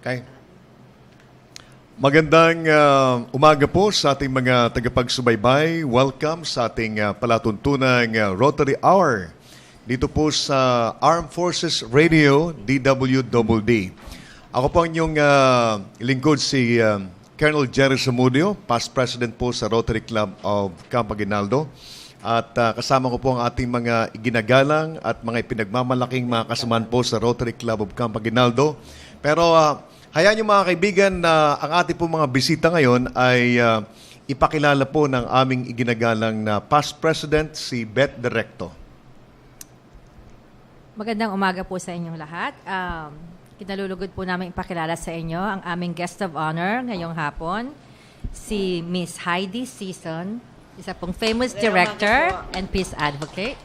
Okay. Magandang umaga po sa ating mga tagapagsubaybay. Welcome sa ating palatuntunang Rotary Hour dito po sa Armed Forces Radio, DWDD. Ako po ang inyong lingkod si Colonel Jerry Zamudio, past president po sa Rotary Club of Camp Aguinaldo. At kasama ko po ang ating mga iginagalang at mga ipinagmamalaking mga kasamaan po sa Rotary Club of Camp Aguinaldo. Pero hayaan niyo mga kaibigan na ang ating po mga bisita ngayon ay ipakilala po ng aming iginagalang na past president, si Beth Directo. Magandang umaga po sa inyong lahat. Kinalulugod po namin ipakilala sa inyo ang aming guest of honor ngayong hapon, si Miss Heidi Season, isa pong famous director and peace advocate.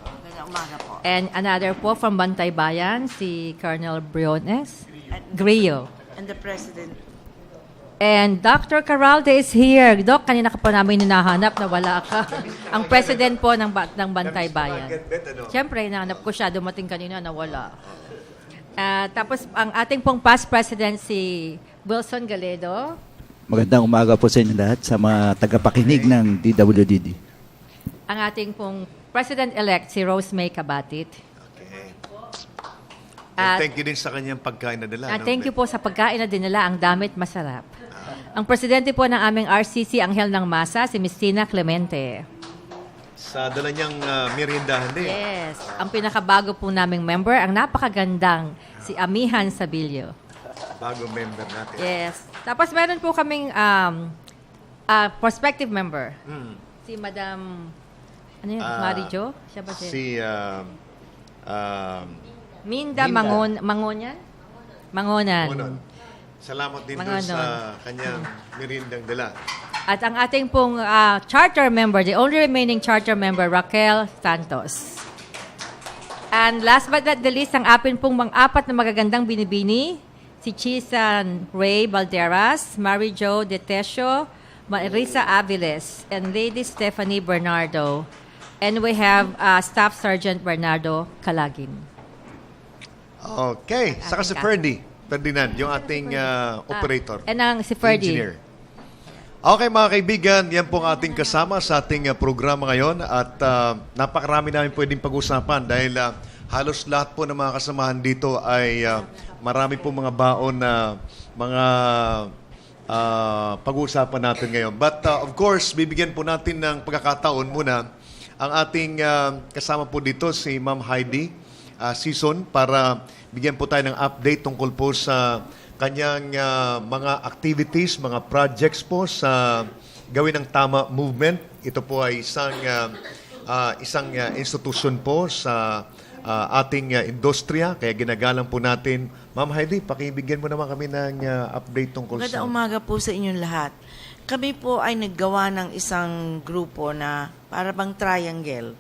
Magandang umaga po. And another po from Bantay Bayan, si Colonel Briones Grillo. And the President. And Dr. Caralde is here. Doc, kanina ka po namin hinahanap na wala ka. Ang president po ng Bantay Bayan. Siyempre, hinahanap ko siya. Dumating kanina na wala. Tapos, ang ating pong past president, si Wilson Galedo. Magandang umaga po sa inyo lahat sa mga tagapakinig ng DWDD. Ang ating pong president-elect, si Rose May Cabatit. Okay. At Thank you din sa kanyang pagkain na dala. thank you po sa pagkain na dinala. Ang damit masarap. Ang presidente po ng aming RCC, Anghel ng Masa, si Miss Tina Clemente. Sa dala niyang meriendahan din. Yes. Ang pinakabago po naming member, ang napakagandang si Amihan Sabilio. Bagong member natin. Yes. Tapos meron po kaming prospective member. Si Madam, ano yun, Mary Jo? Siya ba siya? Si Minda Minda. Mangonan? Mangonan. Monon. Salamat din doon Mangonon. sa kanyang meriendang dala. At ang ating pong charter member, the only remaining charter member, Raquel Santos. And last but not the least, ang apin pong apat na magagandang binibini, si Chisan Ray Balderas, Mary Jo De Tesio, Marisa Aviles, and Lady Stephanie Bernardo. And we have Staff Sergeant Bernardo Calagin. Okay. Saka si Ferdinand, yung ating operator. And ang si Ferdy. Engineer. Okay mga kaibigan, yan po ang ating kasama sa ating programa ngayon at napakarami namin pwedeng pag-usapan dahil halos lahat po ng mga kasamahan dito ay marami po mga baon na mga pag-uusapan natin ngayon. But of course, bibigyan po natin ng pagkakataon muna ang ating kasama po dito si Ma'am Heidi Season para bigyan po tayo ng update tungkol po sa kanyang mga activities, mga projects po sa Gawin ng Tama Movement. Ito po ay isang institusyon po sa ating industriya, kaya ginagalang po natin. Ma'am Heidi, pakibigyan mo naman kami ng update tungkol sa... Magandang umaga po sa inyong lahat. Kami po ay naggawa ng isang grupo na para bang triangle.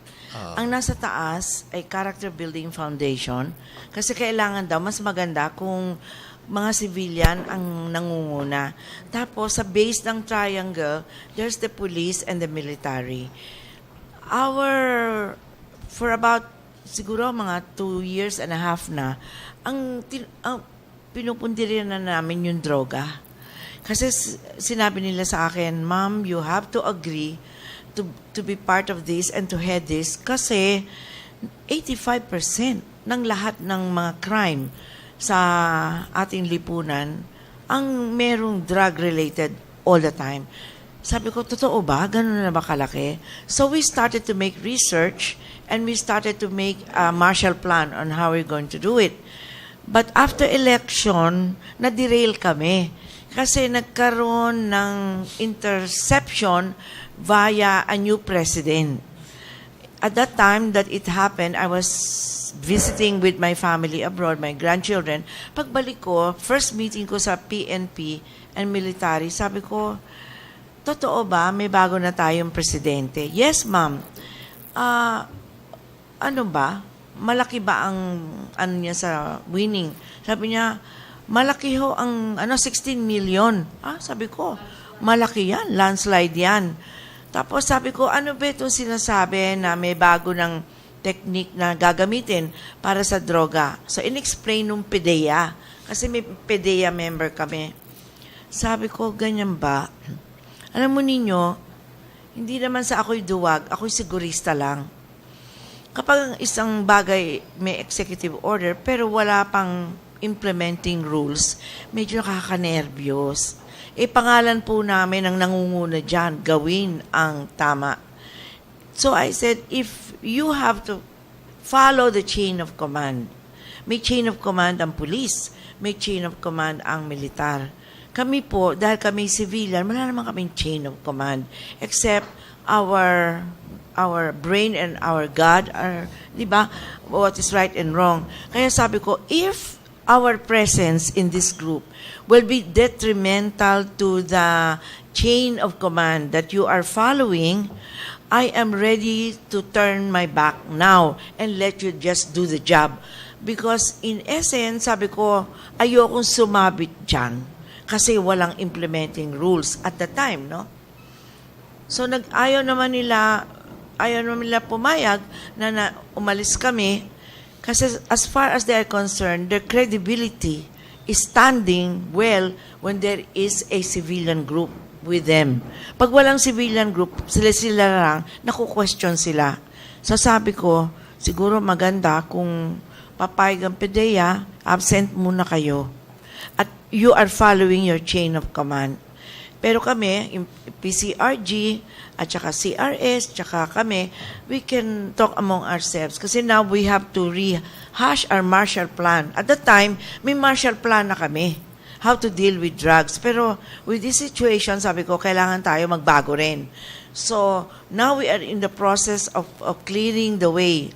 Ang nasa taas ay Character Building Foundation kasi kailangan daw mas maganda kung mga civilian ang nangunguna. Tapos, sa base ng triangle, there's the police and the military. For about, siguro mga 2 years and a half na, ang pinupundirian na namin yung droga. Kasi sinabi nila sa akin, Ma'am, you have to agree to be part of this and to head this kasi 85% ng lahat ng mga crime sa ating lipunan ang merong drug-related all the time. Sabi ko, totoo ba? Ganun na ba kalaki? So we started to make research and we started to make a Marshall Plan on how we're going to do it. But after election, na-derail kami kasi nagkaroon ng interception via a new president. At that time that it happened, I was visiting with my family abroad, my grandchildren. Pagbalik ko, first meeting ko sa PNP and military, sabi ko, totoo ba may bago na tayong presidente? Yes, ma'am. Ano ba? Malaki ba ang ano niya sa winning? Sabi niya, malaki ho ang 16 million. Sabi ko, malaki yan, landslide yan. Tapos sabi ko, ano ba itong sinasabi na may bago ng technique na gagamitin para sa droga. So, in-explain nung PDEA. Kasi may PDEA member kami. Sabi ko, ganyan ba? Alam mo ninyo, hindi naman sa ako'y duwag, ako'y sigurista lang. Kapag ang isang bagay may executive order, pero wala pang implementing rules, medyo nakaka-nervyos. Pangalan po namin ang nangunguna dyan, gawin ang tama. So I said, if you have to follow the chain of command, may chain of command ang police, may chain of command ang militar. Kami po, dahil kami civilian, wala naman kaming chain of command, except our brain and our God are, di ba, what is right and wrong. Kaya sabi ko, if our presence in this group will be detrimental to the chain of command that you are following, I am ready to turn my back now and let you just do the job. Because in essence, sabi ko, ayokong sumabit dyan kasi walang implementing rules at the time, no? So ayaw naman nila pumayag na umalis kami kasi as far as they are concerned, their credibility is standing well when there is a civilian group with them. Pag walang civilian group, sila lang, naku-question sila. So sabi ko, siguro maganda kung papayag ang PDEA, absent muna kayo. At you are following your chain of command. Pero kami, yung PCRG, at saka CRS, tsaka kami, we can talk among ourselves. Kasi now we have to rehash our Marshall Plan. At the time, may Marshall Plan na kami. How to deal with drugs. Pero with this situation, sabi ko, kailangan tayo magbago rin. So, now we are in the process of clearing the way.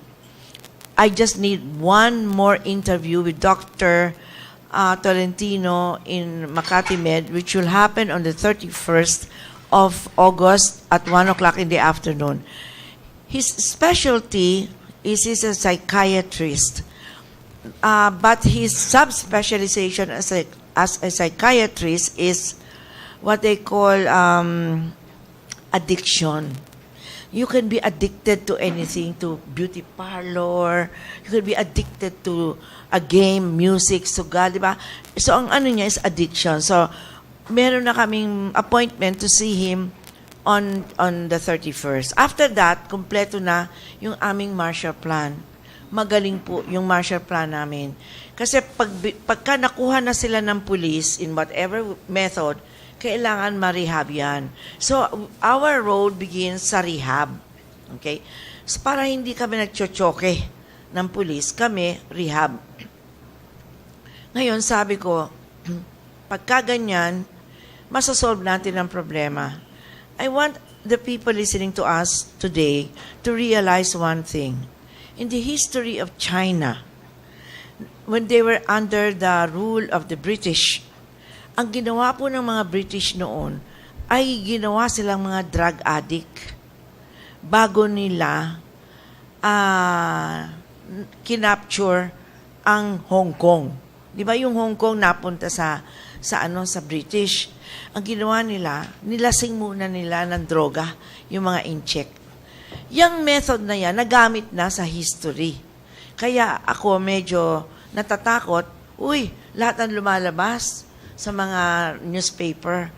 I just need one more interview with Dr. Tolentino in Makati Med, which will happen on the 31st of August at 1 o'clock in the afternoon. His specialty is he's a psychiatrist, but his subspecialization as a psychiatrist is what they call addiction. You can be addicted to anything, to beauty parlor. You can be addicted to a game, music, sugal, di ba? So, ang ano niya is addiction. So, meron na kaming appointment to see him on the 31st. After that, kumpleto na yung aming Marshall Plan. Magaling po yung Marshall Plan namin. Kasi pagka nakuha na sila ng police in whatever method, kailangan ma-rehab yan. So, our road begins sa rehab. Okay? So, para hindi kami nagchochoke ng police, kami, rehab. Ngayon, sabi ko, pagka ganyan, masasolve natin ang problema. I want the people listening to us today to realize one thing. In the history of China, when they were under the rule of the British, ang ginawa po ng mga British noon ay ginawa silang mga drug addict bago nila kinapture ang Hong Kong. Di ba yung Hong Kong napunta sa British? Ang ginawa nila, nilasing muna nila ng droga yung mga incheck. Yung method na yan, nagamit na sa history. Kaya ako medyo natatakot, lahat ng lumalabas sa mga newspaper,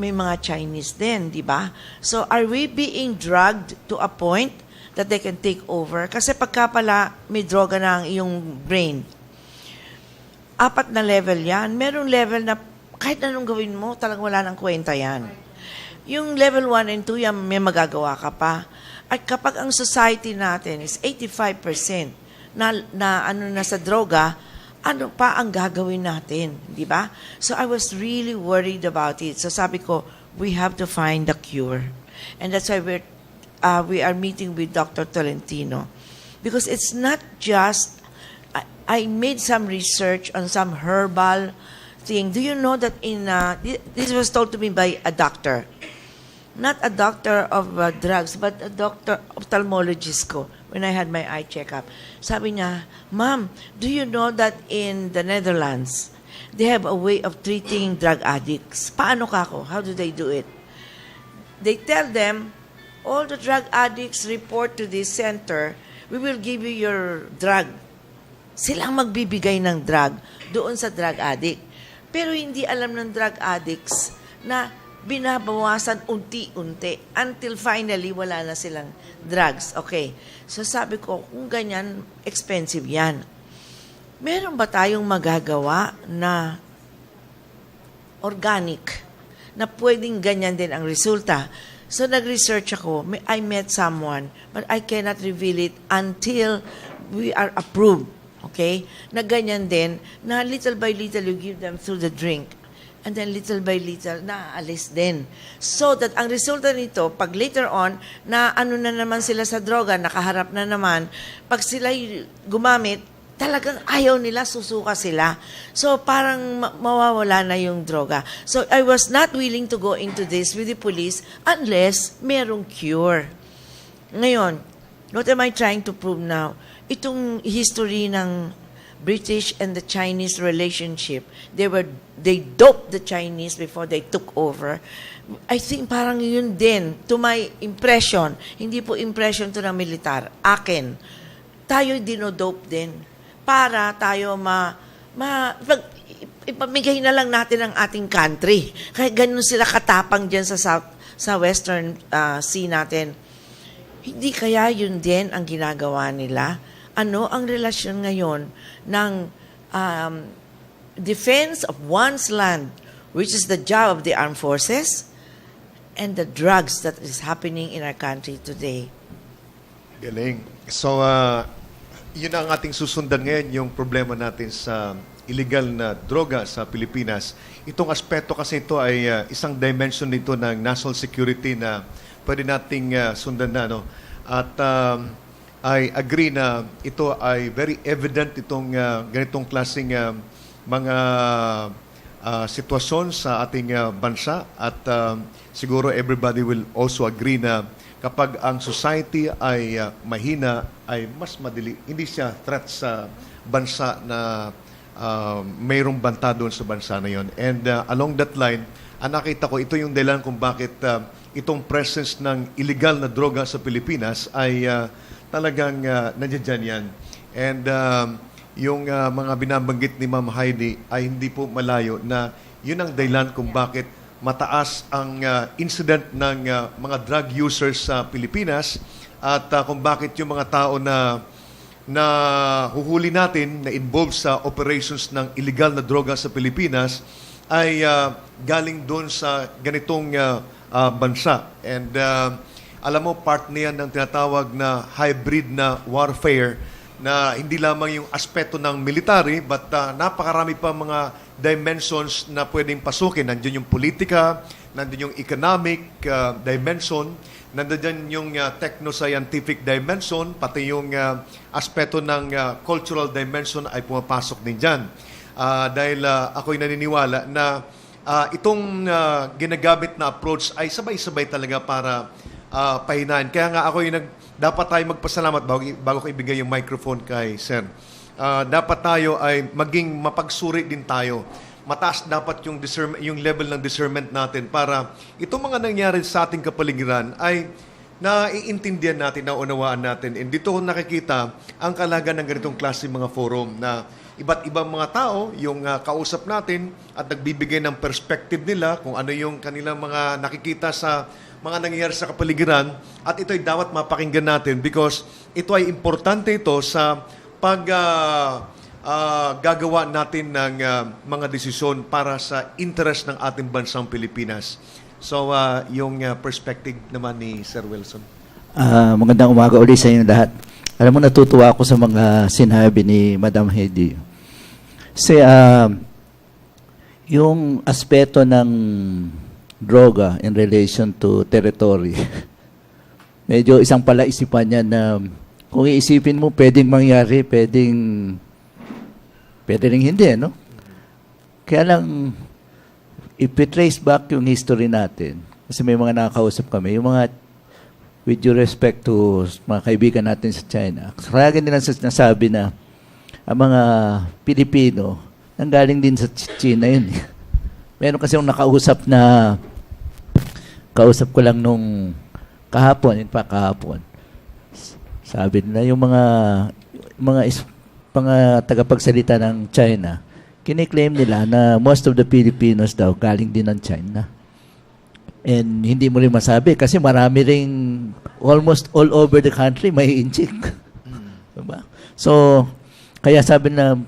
may mga Chinese din, di ba? So, are we being drugged to a point that they can take over? Kasi pagka pala may droga na ang iyong brain, 4 na level yan. Merong level na kahit anong gawin mo, talagang wala nang kwenta yan. Yung level 1 and 2, yan may magagawa ka pa. At kapag ang society natin is 85% na sa droga, ano pa ang gagawin natin, di ba? So I was really worried about it. So sabi ko, we have to find the cure. And that's why we are meeting with Dr. Tolentino. Because it's not just, I made some research on some herbal thing. Do you know that this was told to me by a doctor. Not a doctor of drugs, but a doctor, ophthalmologist ko, when I had my eye checkup. Sabi niya, Ma'am, do you know that in the Netherlands, they have a way of treating drug addicts? Paano kako? How do they do it? They tell them, all the drug addicts report to this center we will give you your drug. Silang magbibigay ng drug doon sa drug addict. Pero hindi alam ng drug addicts na binabawasan unti-unti until finally wala na silang drugs. Okay. So sabi ko, kung ganyan, expensive yan. Meron ba tayong magagawa na organic na pwedeng ganyan din ang resulta? So nag-research ako. I met someone, but I cannot reveal it until we are approved. Okay? Na ganyan din, na little by little you give them through the drink. And then little by little, naaalis din. So that ang resulta nito, pag later on, na ano na naman sila sa droga, nakaharap na naman, pag sila gumamit, talagang ayaw nila, susuka sila. So parang mawawala na yung droga. So I was not willing to go into this with the police unless merong cure. Ngayon, what am I trying to prove now? Itong history ng British and the Chinese relationship, they doped the Chinese before they took over. I think parang yun din, to my impression, hindi po impression to ng militar, akin, tayo dinodope din para tayo ipamigay na lang natin ang ating country. Kaya ganun sila katapang dyan sa Western Sea natin. Hindi kaya yun din ang ginagawa nila? Ano ang relasyon ngayon ng defense of one's land, which is the job of the armed forces, and the drugs that is happening in our country today? Galing. So, yun ang ating susundan ngayon, yung problema natin sa illegal na droga sa Pilipinas. Itong aspeto kasi ito ay isang dimension nito ng national security na pwede nating sundan na. No? At I agree na ito ay very evident itong ganitong klaseng mga sitwasyon sa ating bansa at siguro everybody will also agree na kapag ang society ay mahina, ay mas madali. Hindi siya threat sa bansa na mayroong banta doon sa bansa na yon. And along that line, nakita ko, ito yung dahilan kung bakit itong presence ng illegal na droga sa Pilipinas ay talagang nandiyan yan. And yung mga binabanggit ni Ma'am Heidi ay hindi po malayo na yun ang dahilan kung bakit mataas ang incident ng mga drug users sa Pilipinas at kung bakit yung mga tao na huhuli natin na involved sa operations ng illegal na droga sa Pilipinas ay galing doon sa ganitong bansa. And alam mo, part niyan ng tinatawag na hybrid na warfare na hindi lamang yung aspeto ng military but napakarami pa mga dimensions na pwedeng pasukin. Nandiyan yung politika, nandiyan yung economic dimension, nandiyan yung techno-scientific dimension, pati yung aspeto ng cultural dimension ay pumapasok din dyan. Dahil ako'y naniniwala na itong ginagamit na approach ay sabay-sabay talaga para pahinaan. Kaya nga ako dapat tayo magpasalamat bago ko ibigay yung microphone kay Sir. Dapat tayo ay maging mapagsuri din tayo. Mataas dapat yung level ng discernment natin para itong mga nangyari sa ating kapaligiran ay naiintindihan natin, naunawaan natin. And dito ko nakikita ang kalaga ng ganitong klase mga forum na iba't ibang mga tao yung kausap natin at nagbibigay ng perspective nila kung ano yung kanilang mga nakikita sa mga nangyayari sa kapaligiran at ito ay dapat mapakinggan natin because ito ay importante ito sa gagawa natin ng mga desisyon para sa interest ng ating bansang Pilipinas. So, yung perspective naman ni Sir Wilson. Magandang umaga ulit sa inyo lahat. Alam mo, natutuwa ako sa mga sinabi ni Madam Heidi. Kasi yung aspeto ng droga in relation to territory, medyo isang palaisipan niya na kung iisipin mo, pwedeng mangyari, pwede rin hindi, no? Kaya lang, if we trace back yung history natin, kasi may mga nakakausap kami, yung mga, with due respect to mga kaibigan natin sa China, kaya nila nasabi na ang mga Pilipino, nanggaling din sa China yun. Meron kasi yung kausap ko lang nung kahapon, Sabi nila yung mga tagapagsalita ng China, kiniklaim nila na most of the Filipinos daw galing din ng China. And hindi mo rin masabi kasi marami ring almost all over the country may inchik. Diba? So, kaya sabi na,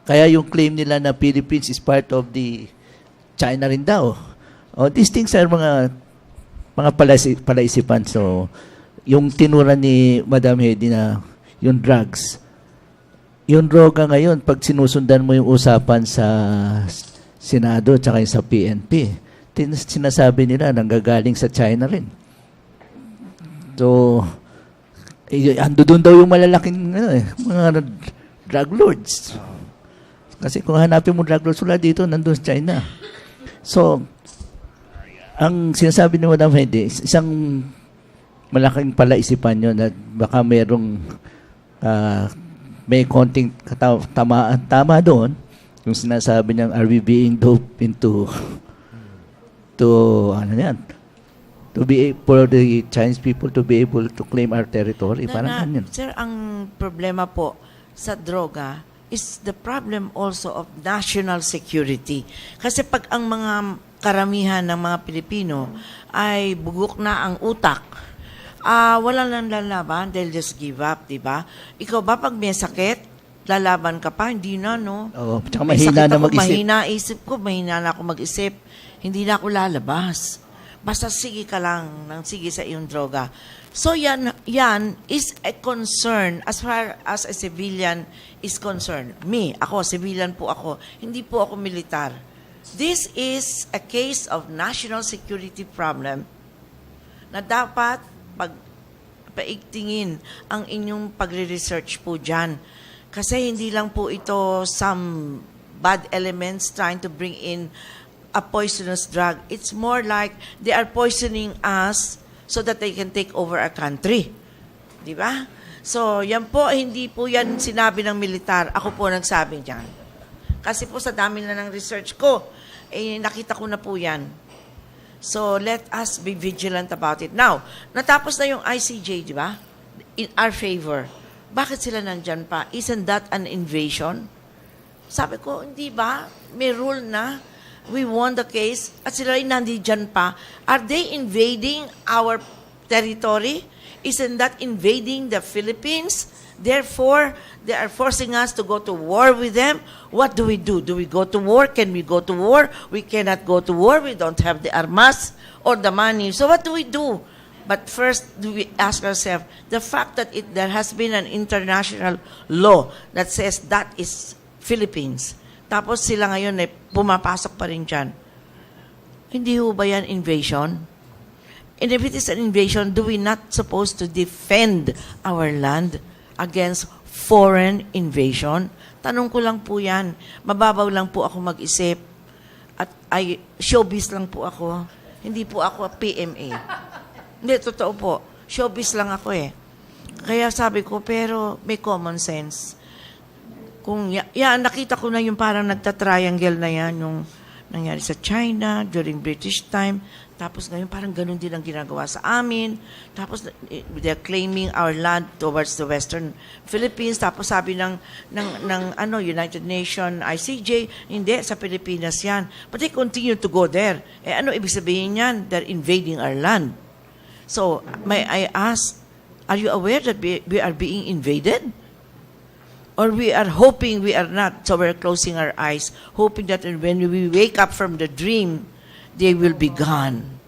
kaya yung claim nila na Philippines is part of the China rin daw. These things are mga palaisipan. So, yung tinura ni Madam Hedy na yung drugs, yung droga ngayon, pag sinusundan mo yung usapan sa Senado at sa PNP, sinasabi nila nanggagaling sa China rin. So, ando doon daw yung malalaking mga drug lords. Kasi kung hanapin mo drug lords, wala dito, nandun sa China. So, ang sinasabi ni Madam Hedy, isang malaking palaisipan yun na baka may konting tama doon yung sinasabi niyang are we being doped into to be for the Chinese people to be able to claim our territory. Parang ganyan. Sir, ang problema po sa droga is the problem also of national security. Kasi pag ang mga karamihan ng mga Pilipino ay bugok na ang utak, wala nang lalaban, they'll just give up, di ba? Ikaw ba pag may sakit, lalaban ka pa? Hindi na, no? Oo, tsaka mahina na mag-isip. Mahina na ako mag-isip. Hindi na ako lalabas. Basta sige ka lang ng sige sa iyong droga. So yan is a concern as far as a civilian is concerned. Ako, civilian po ako. Hindi po ako militar. This is a case of national security problem na dapat paigtingin ang inyong pagre-research po dyan. Kasi hindi lang po ito some bad elements trying to bring in a poisonous drug. It's more like they are poisoning us so that they can take over our country. Di ba? So, yan po, hindi po yan sinabi ng militar. Ako po nagsabi dyan. Kasi po sa dami na ng research ko, nakita ko na po yan. So, let us be vigilant about it. Now, natapos na yung ICJ, di ba? In our favor. Bakit sila nandyan pa? Isn't that an invasion? Sabi ko, hindi ba? May rule na. We won the case. At sila ay nandyan pa. Are they invading our territory? Isn't that invading the Philippines? Therefore, they are forcing us to go to war with them. What do? Do we go to war? Can we go to war? We cannot go to war. We don't have the armas or the money. So what do we do? But first, do we ask ourselves, the fact that there has been an international law that says that is Philippines, tapos sila ngayon pumapasok pa rin dyan. Hindi ho ba yan invasion? And if it is an invasion, do we not supposed to defend our land against foreign invasion? Tanong ko lang po yan. Mababaw lang po ako mag-isip. At showbiz lang po ako. Hindi po ako PMA. Hindi, totoo po. Showbiz lang ako eh. Kaya sabi ko, pero may common sense. Kung nakita ko na yung parang nagta-triangle na yan, yung nangyari sa China during British time. Tapos ngayon parang ganun din ang ginagawa sa amin. Tapos they're claiming our land towards the Western Philippines. Tapos sabi ng United Nations, ICJ, hindi, sa Pilipinas yan. But they continue to go there. Ano ibig sabihin yan? They're invading our land. So, may I ask, are you aware that we are being invaded? Or we are hoping we are not, so we're closing our eyes, hoping that when we wake up from the dream, they will be gone.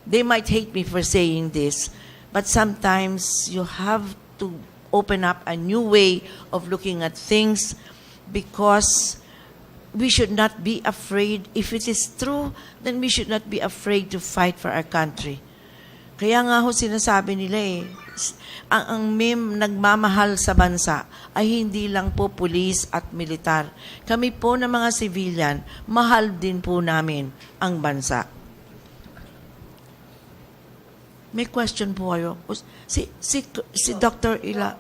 They might hate me for saying this, but sometimes you have to open up a new way of looking at things because we should not be afraid. If it is true, then we should not be afraid to fight for our country. Kaya nga ho sinasabi nila ang nagmamahal sa bansa ay hindi lang po pulis at militar. Kami po na mga civilian, mahal din po namin ang bansa. May question po kayo. Si Dr. Ila,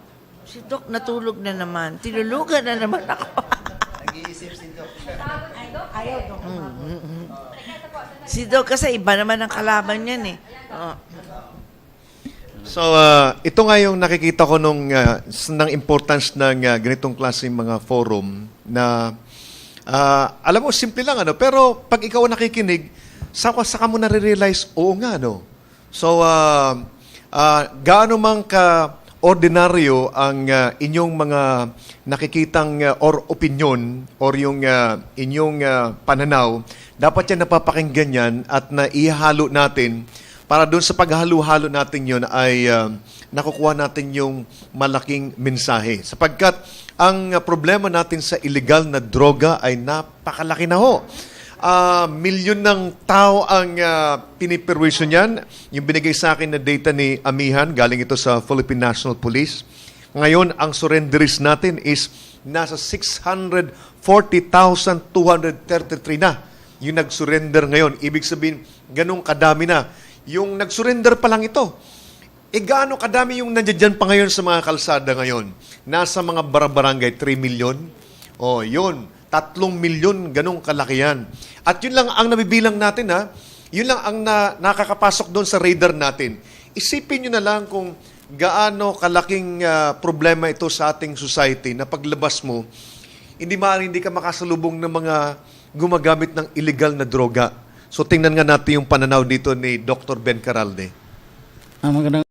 si Doc natulog na naman. Tinulugan na naman ako. Nag-iisip si Doc. Ayaw, Doc. Si Doc kasi iba naman ang kalaban niyan eh. So, ito nga yung nakikita ko ng importance ng ganitong klaseng mga forum na, alam mo, simple lang, pero pag ikaw ang nakikinig, saka mo nare-realize, oo nga, So, gaano mang ka-ordinaryo ang inyong mga nakikitang or opinion or yung inyong pananaw, dapat yan napapakinggan yan at naihalo natin para doon sa paghalo-halo natin yun ay nakukuha natin yung malaking mensahe. Sapagkat ang problema natin sa illegal na droga ay napakalaki na ho. Milyon ng tao ang pinipirwisyo niyan. Yung binigay sa akin na data ni Amihan, galing ito sa Philippine National Police. Ngayon, ang surrenderies natin is nasa 640,233 na yung nag-surrender ngayon. Ibig sabihin, ganun kadami na. Yung nag-surrender pa lang ito. Gaano kadami yung nandiyan pa ngayon sa mga kalsada ngayon? Nasa mga barangay, 3 million? Yun. 3 milyon, ganong kalaki yan. At yun lang ang nabibilang natin, ha? Yun lang ang nakakapasok doon sa radar natin. Isipin nyo na lang kung gaano kalaking problema ito sa ating society na paglabas mo, hindi ka makasalubong ng mga gumagamit ng illegal na droga. So tingnan nga natin yung pananaw dito ni Dr. Ben Caralde. Magandang